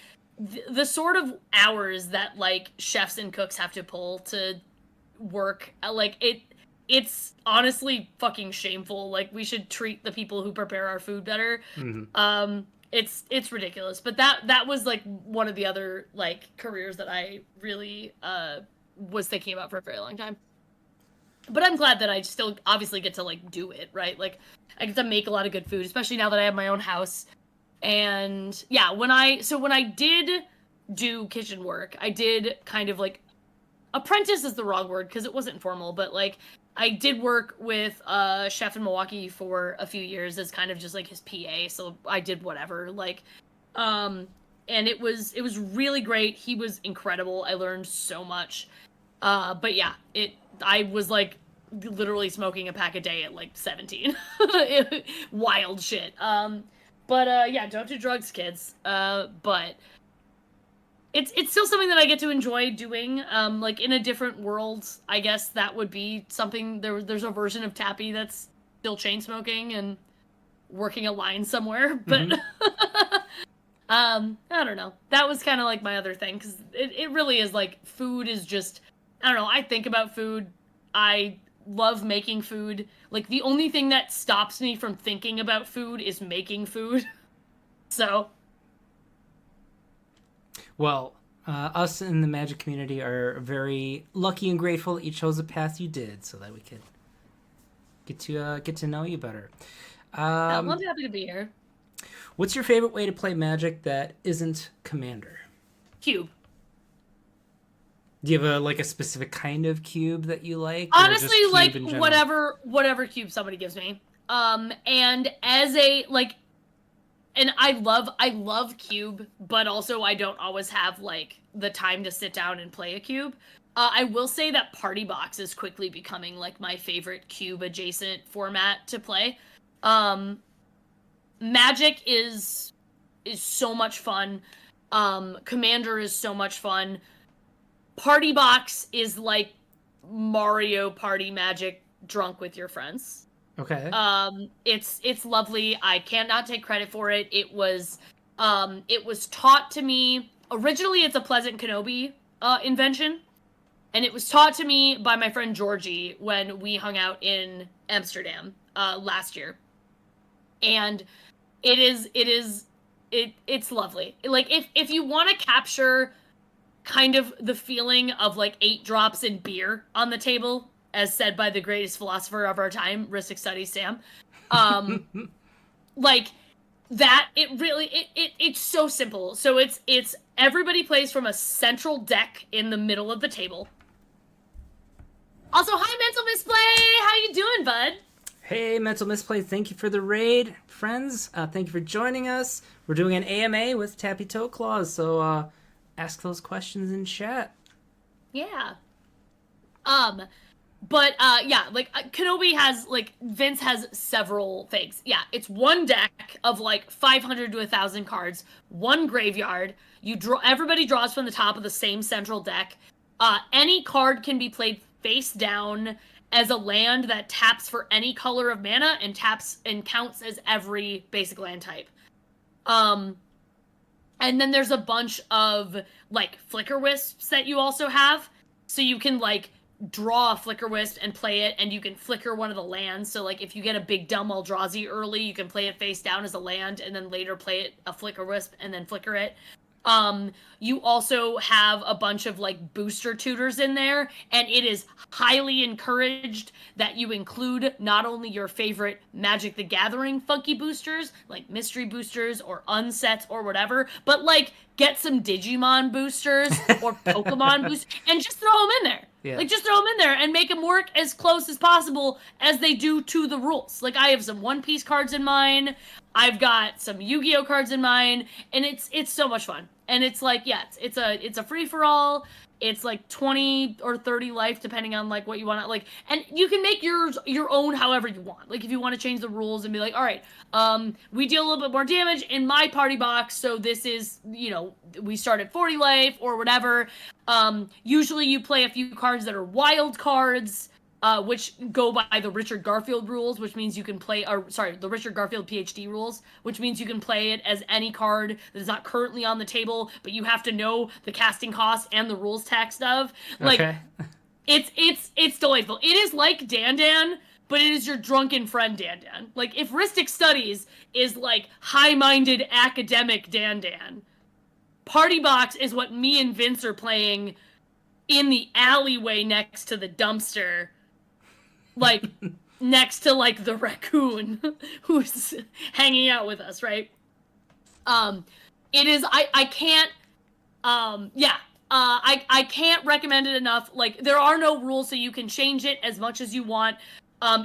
the sort of hours that like chefs and cooks have to pull to work, like it's honestly fucking shameful. Like we should treat the people who prepare our food better. Mm-hmm. It's ridiculous. But that was like one of the other like careers that I really was thinking about for a very long time. But I'm glad that I still obviously get to like do it, right? Like I get to make a lot of good food, especially now that I have my own house. And yeah, when I did do kitchen work, I did kind of like apprentice is the wrong word because it wasn't formal, but like I did work with a chef in Milwaukee for a few years as kind of just like his PA, so I did whatever. Like um and it was really great. He was incredible. I learned so much. But yeah, I was like literally smoking a pack a day at like 17. Wild shit. But yeah, don't do drugs, kids. But it's still something that I get to enjoy doing. Like in a different world, I guess that would be something. There's a version of Tappy that's still chain smoking and working a line somewhere. But Mm-hmm. I don't know. That was kind of like my other thing because it really is like food is just I don't know. I think about food. I love making food. Like the only thing that stops me from thinking about food is making food. So Well, us in the magic community are very lucky and grateful that you chose the path you did, so that we could get to know you better. yeah, well, I'm Um, happy to be here. what's your favorite way to play Magic that isn't Commander? Cube. Do you have a specific kind of cube that you like, or Honestly, just cube like in general? whatever cube somebody gives me. And as a like and I love cube, but also I don't always have like the time to sit down and play a cube. I will say that Party Box is quickly becoming like my favorite cube adjacent format to play. Um Magic is so much fun. Commander is so much fun. Party Box is like Mario Party Magic drunk with your friends. Okay. It's lovely. I cannot take credit for it. It was taught to me originally. It's a Pleasant Kenobi invention, and it was taught to me by my friend Georgie when we hung out in Amsterdam last year. And it's lovely. Like if you want to capture kind of the feeling of like 8 drops in beer on the table, as said by the greatest philosopher of our time, Ristic Studies Sam. Um, like that, it's so simple. So it's everybody plays from a central deck in the middle of the table. Also, hi Mental Misplay, how you doing, bud? Hey, Mental Misplay, thank you for the raid, friends. Thank you for joining us. We're doing an AMA with Tappy Toe Claws, so ask those questions in chat. Yeah. Um, but yeah, like Kenobi has like Vince has several things. Yeah, it's one deck of like 500 to 1,000 cards, one graveyard. You draw everybody draws from the top of the same central deck. Any card can be played face down as a land that taps for any color of mana and taps and counts as every basic land type. Um and then there's a bunch of like flicker wisps that you also have. So you can like draw a flicker wisp and play it, and you can flicker one of the lands. So like if you get a big dumb Eldrazi early, you can play it face down as a land and then later play it a flicker wisp and then flicker it. You also have a bunch of like booster tutors in there, and it is highly encouraged that you include not only your favorite Magic the Gathering funky boosters, like mystery boosters or unsets or whatever, but like get some Digimon boosters or Pokemon boosters and just throw them in there. Yeah. Like just throw them in there and make them work as close as possible as they do to the rules. Like I have some One Piece cards in mine. I've got some Yu-Gi-Oh cards in mine, and it's so much fun. And it's like, yeah, it's a free for all. It's like 20 or 30 life depending on like what you want to like, and you can make your own however you want. Like if you want to change the rules and be like, all right, we deal a little bit more damage in my party box, so this is, we start at 40 life or whatever. Usually you play a few cards that are wild cards, which go by the Richard Garfield rules, which means you can play, or sorry, the Richard Garfield PhD rules, which means you can play it as any card that is not currently on the table, but you have to know the casting cost and the rules text of. Like, Okay. it's delightful. It is like Dan Dan, but it is your drunken friend Dan Dan. Like, if Ristic Studies is like high-minded academic Dan Dan, Party Box is what me and Vince are playing in the alleyway next to the dumpster like next to like the raccoon who's hanging out with us, right? It is I can't I can't recommend it enough. Like, there are no rules, so you can change it as much as you want.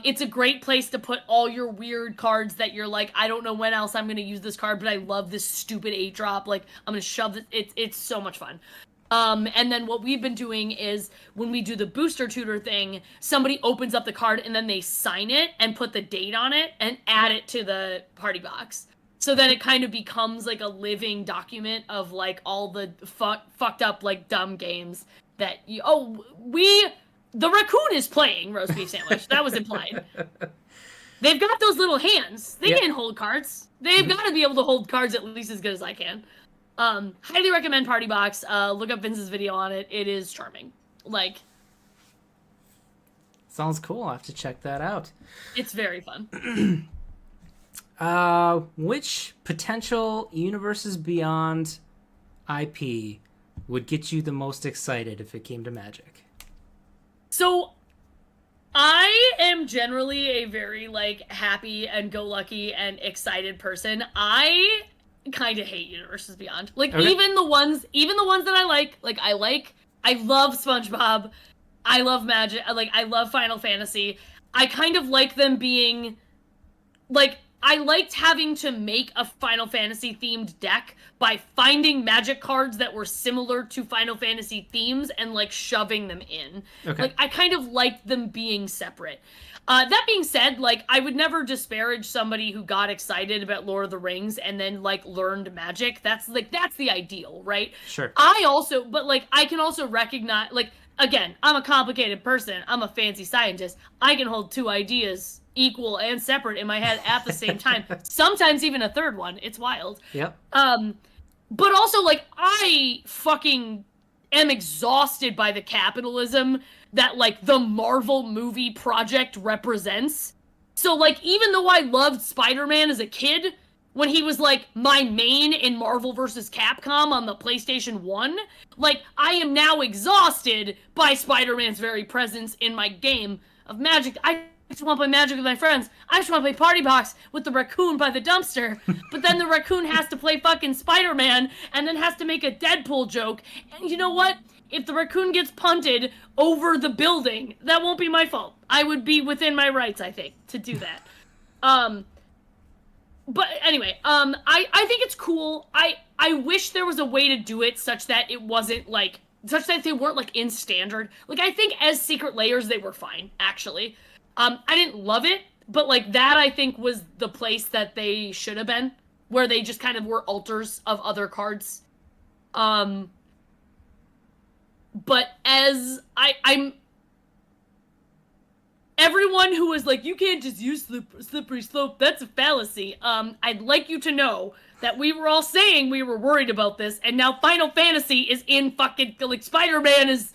It's a great place to put all your weird cards that you're like, I don't know when else I'm gonna use this card, but I love this stupid 8-drop. Like, I'm gonna shove it. It's so much fun. And then what we've been doing is when we do the booster tutor thing, somebody opens up the card and then they sign it and put the date on it and add it to the party box. So then it kind of becomes like a living document of like all the fucked up like dumb games that the raccoon is playing roast beef sandwich. That was implied. They've got those little hands. They can hold cards. They've got to be able to hold cards at least as good as I can. Highly recommend Party Box. Look up Vince's video on it. It is charming. Like, sounds cool. I'll have to check that out. It's very fun. Which potential Universes Beyond IP would get you the most excited if it came to Magic? So, I am generally a very, like, happy and go lucky and excited person. I kind of hate Universes Beyond. Like, okay. even the ones that I love SpongeBob. I love Magic. Like, I love Final Fantasy. I kind of like them being, like, I liked having to make a Final Fantasy themed deck by finding Magic cards that were similar to Final Fantasy themes and like shoving them in. Okay. Like, I kind of liked them being separate. That being said, like, I would never disparage somebody who got excited about Lord of the Rings and then like learned Magic. That's the ideal, right? Sure. But like, I can also recognize, like, again, I'm a complicated person. I'm a fancy scientist. I can hold two ideas equal and separate in my head at the same time. Sometimes even a third one. It's wild. Yep. But also, like, I fucking am exhausted by the capitalism that, like, the Marvel movie project represents. So, like, even though I loved Spider-Man as a kid, when he was, like, my main in Marvel vs. Capcom on the PlayStation 1, like, I am now exhausted by Spider-Man's very presence in my game of Magic. I just want to play Magic with my friends. I just want to play Party Box with the raccoon by the dumpster. But then the raccoon has to play fucking Spider-Man and then has to make a Deadpool joke. And you know what? If the raccoon gets punted over the building, that won't be my fault. I would be within my rights, I think, to do that. But anyway, I think it's cool. I wish there was a way to do it such that it wasn't like, such that they weren't like in standard. Like, I think as Secret Layers, they were fine, actually. I didn't love it, but like that I think was the place that they should have been, where they just kind of were alters of other cards. But as I'm everyone who was like, you can't just use slippery slope, that's a fallacy. I'd like you to know that we were all saying we were worried about this, and now Final Fantasy is in fucking, like, Spider-Man is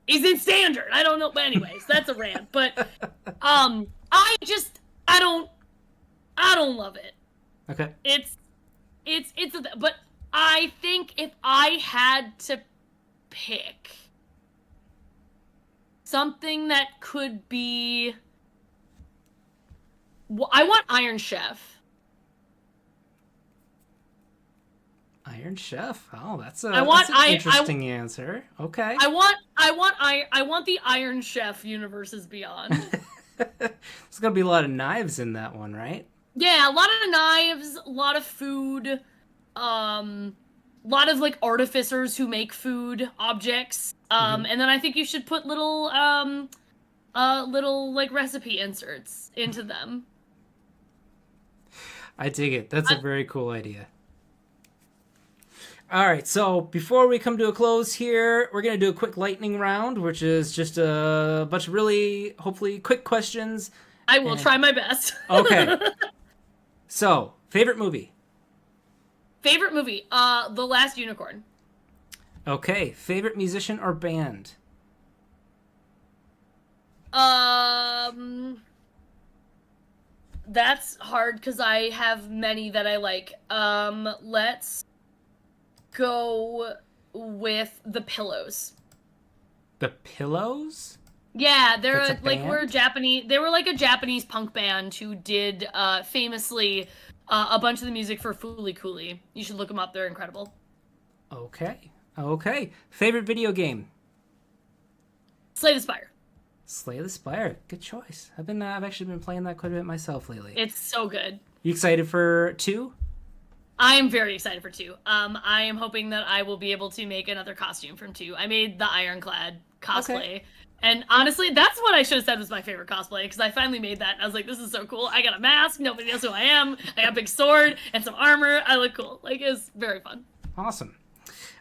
in standard. I don't know, but anyways, that's a rant. But I don't love it. Okay. But I think if I had to pick something that could be, I want Iron Chef. Iron Chef. Oh, that's an interesting answer. Okay. I want the Iron Chef Universes Beyond. There's gonna be a lot of knives in that one, right? Yeah, a lot of knives, a lot of food, a lot of like artificers who make food objects. And then I think you should put little like recipe inserts into them. I dig it. That's a very cool idea. All right, so before we come to a close here, we're going to do a quick lightning round, which is just a bunch of really, hopefully, quick questions. I will try my best. Okay. So, favorite movie? Favorite movie? The Last Unicorn. Okay. Favorite musician or band? That's hard because I have many that I like. Let's go with The Pillows. The Pillows? Yeah, That's a like we're band? Japanese. They were like a Japanese punk band who did famously a bunch of the music for Fooly Cooly. You should look them up. They're incredible. Okay. Okay. Favorite video game? Slay the Spire. Slay the Spire. Good choice. I've actually been playing that quite a bit myself lately. It's so good. You excited for 2? I am very excited for 2. I am hoping that I will be able to make another costume from 2. I made the Ironclad Okay. cosplay. And honestly, that's what I should have said was my favorite cosplay, because I finally made that. And I was like, this is so cool. I got a mask. Nobody knows who I am. I got a big sword and some armor. I look cool. Like, it's very fun. Awesome.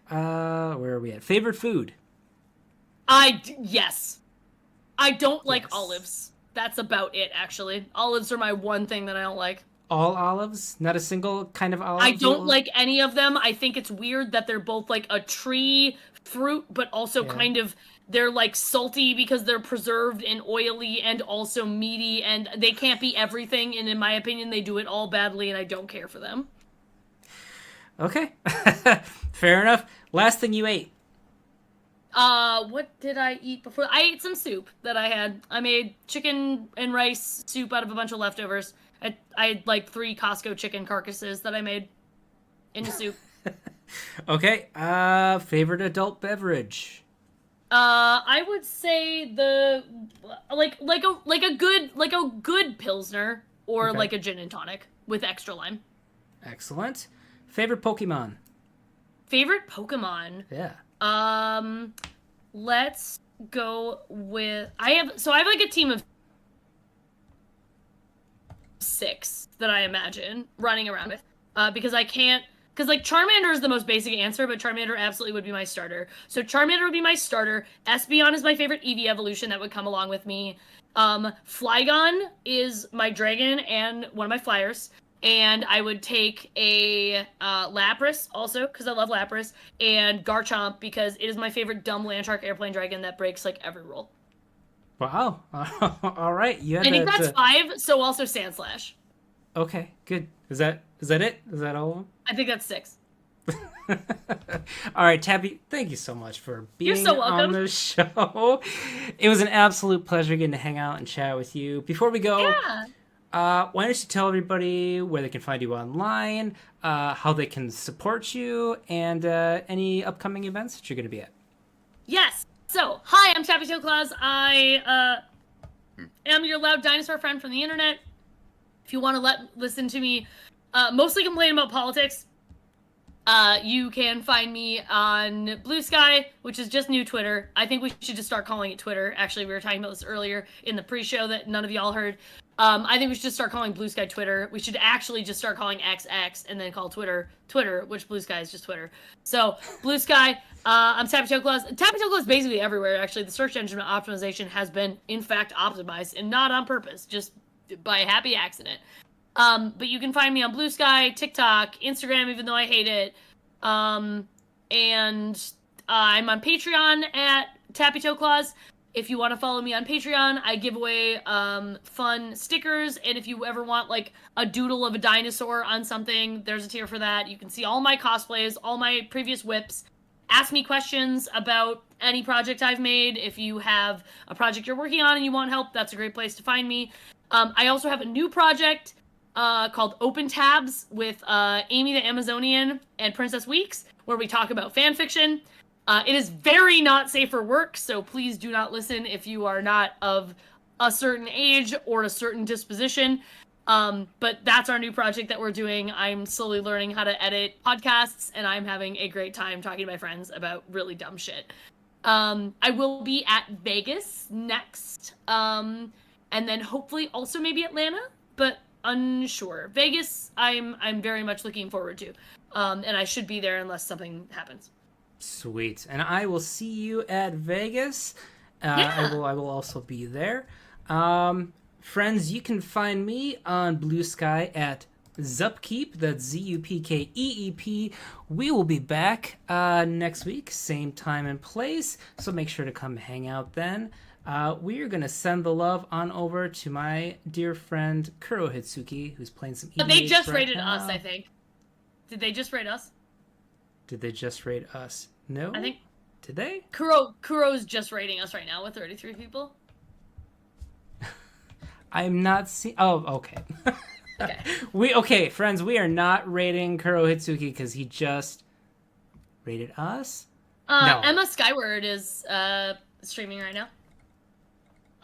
Where are we at? Favorite food? Yes. I don't like Yes. olives. That's about it, actually. Olives are my one thing that I don't like. All olives? Not a single kind of olive? I don't like any of them. I think it's weird that they're both like a tree fruit, but also Yeah. kind of they're like salty because they're preserved and oily and also meaty, and they can't be everything. And in my opinion, they do it all badly, and I don't care for them. Okay. Fair enough. Last thing you ate? What did I eat before? I ate some soup that I had. I made chicken and rice soup out of a bunch of leftovers. I had like 3 Costco chicken carcasses that I made into soup. Okay. Favorite adult beverage? I would say the like a good pilsner or Okay. like a gin and tonic with extra lime. Excellent. Favorite Pokemon? Favorite Pokemon? Yeah. Let's go with I have like a team of 6 that I imagine running around with. Because I can't because like Charmander is the most basic answer, but Charmander absolutely would be my starter. So Charmander would be my starter. Espeon is my favorite Eevee evolution that would come along with me. Flygon is my dragon and one of my flyers. And I would take a Lapras also because I love Lapras, and Garchomp because it is my favorite dumb Landshark airplane dragon that breaks like every rule. Wow. All right. You had I think that. that's 5. So also Sandslash. Okay. Good. Is that it? Is that all? I think that's 6. All right, Tappy, thank you so much for You're being so on welcome. the show. It was an absolute pleasure getting to hang out and chat with you. Before we go, Yeah. why don't you tell everybody where they can find you online, how they can support you, and any upcoming events that you're going to be at? Yes. So, hi, I'm Tappy Toe Claws. I am your loud dinosaur friend from the internet. If you want to listen to me mostly complain about politics, you can find me on Blue Sky, which is just new Twitter. I think we should just start calling it Twitter. Actually, we were talking about this earlier in the pre-show that none of y'all heard. I think we should just start calling Blue Sky Twitter. We should actually just start calling XX and then call Twitter Twitter, which Blue Sky is just Twitter. So, Blue Sky, I'm Tappy Toe Claws. Tappy Toe Claws basically everywhere, actually. The search engine optimization has been, in fact, optimized, and not on purpose, just by happy accident. But you can find me on Blue Sky, TikTok, Instagram, even though I hate it. And I'm on Patreon at Tappy Toe Claws. If you want to follow me on Patreon, I give away fun stickers. And if you ever want like a doodle of a dinosaur on something, there's a tier for that. You can see all my cosplays, all my previous whips. Ask me questions about any project I've made. If you have a project you're working on and you want help, that's a great place to find me. I also have a new project called Open Tabs with Amy the Amazonian and Princess Weeks, where we talk about fan fiction. It is very not safe for work, so please do not listen if you are not of a certain age or a certain disposition. But that's our new project that we're doing. I'm slowly learning how to edit podcasts, and I'm having a great time talking to my friends about really dumb shit. I will be at Vegas next, and then hopefully also maybe Atlanta, but unsure. Vegas, I'm very much looking forward to, and I should be there unless something happens. Sweet. And I will see you at Vegas. Yeah. I will also be there. Friends, you can find me on Blue Sky at Zupkeep. That's Zupkeep. We will be back next week, same time and place. So make sure to come hang out then. We are going to send the love on over to my dear friend Kuro Hitsuki, who's playing some EDH But they just right rated now. us, I think. Did they just rate us? Did they just rate us? No? I think Did they? Kuro's just rating us right now with 33 people. I'm not seeing. Oh, okay. Okay. Okay, friends. We are not rating Kuro Hitsuki because he just rated us. No. Emma Skyward is streaming right now.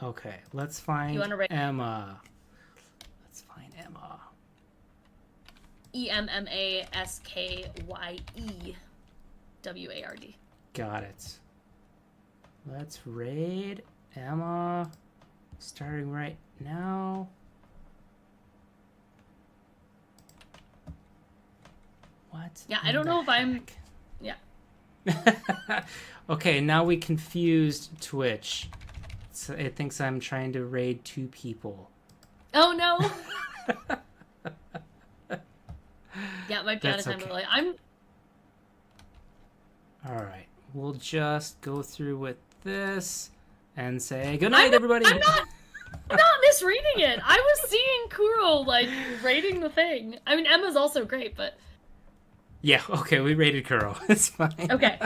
Okay, let's find You wanna rate Emma. Let's find Emma. EMMASKYEWARD. Got it. Let's raid Emma. Starting right now. What? Yeah, I don't know if I'm. Yeah. Okay, now we confused Twitch. So it thinks I'm trying to raid 2 people. Oh no. Yeah, it might be out of That's time. okay. But I'm. All right, we'll just go through with this and say good night, everybody. I'm not misreading it. I was seeing Kuro like rating the thing. I mean, Emma's also great, but Yeah, okay, we rated Kuro. It's fine. okay.